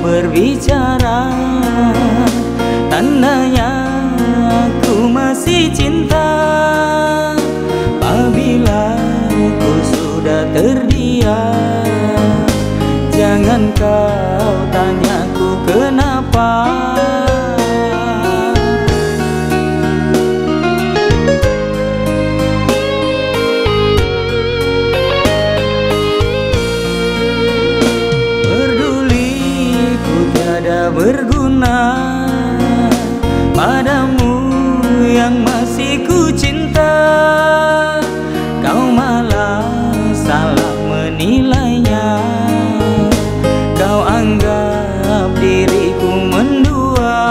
berbicara, tandanya aku masih cinta. Apabila ku sudah terdiam, jangan kau tanyaku kenapa. Berguna padamu yang masih ku cinta, kau malah salah menilainya. Kau anggap diriku mendua.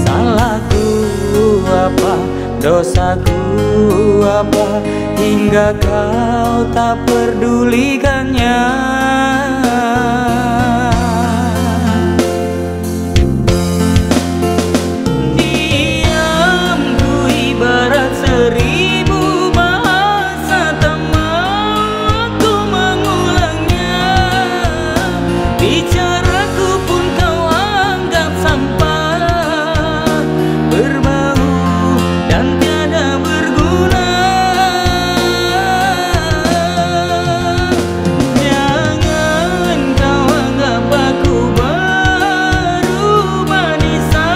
Salahku apa, dosaku apa, hingga kau tak pedulikannya. Diamku ibarat seribu bahasa, tak mampu mengulangnya. Bicaraku pun kau anggap sampah, berbau dan tiada berguna. Jangan kau anggap aku berubah nisa.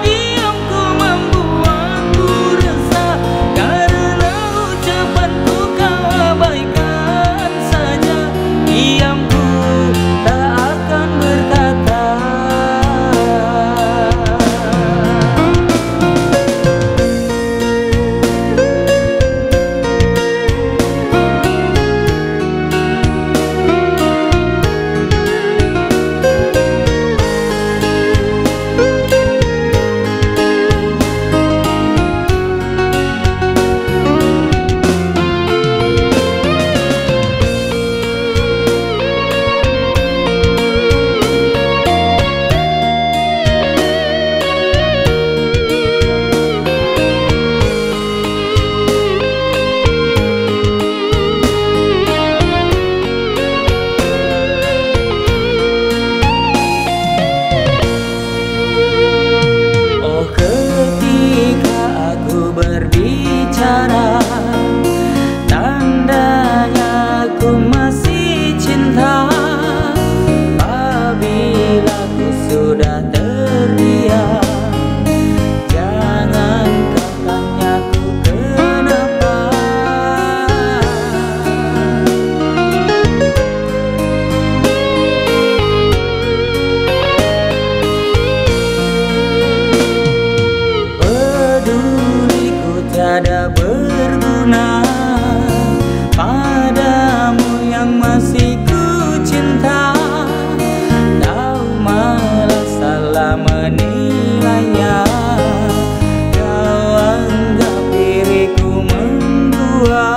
Diamku membuatku resah, karena ucapanku kau abaikan saja. Diamku tak akan berkata. Berbicara, tandanya aku masih cinta. Apabila ku sudah terdiam, jangan kau tanyaku kenapa. Tiada berguna padamu yang masih ku cinta. Kau malah salah menilainya. Kau anggap diriku mendua.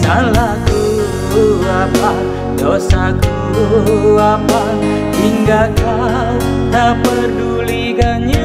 Salahku apa, dosaku apa, hingga kau tak pedulikannya.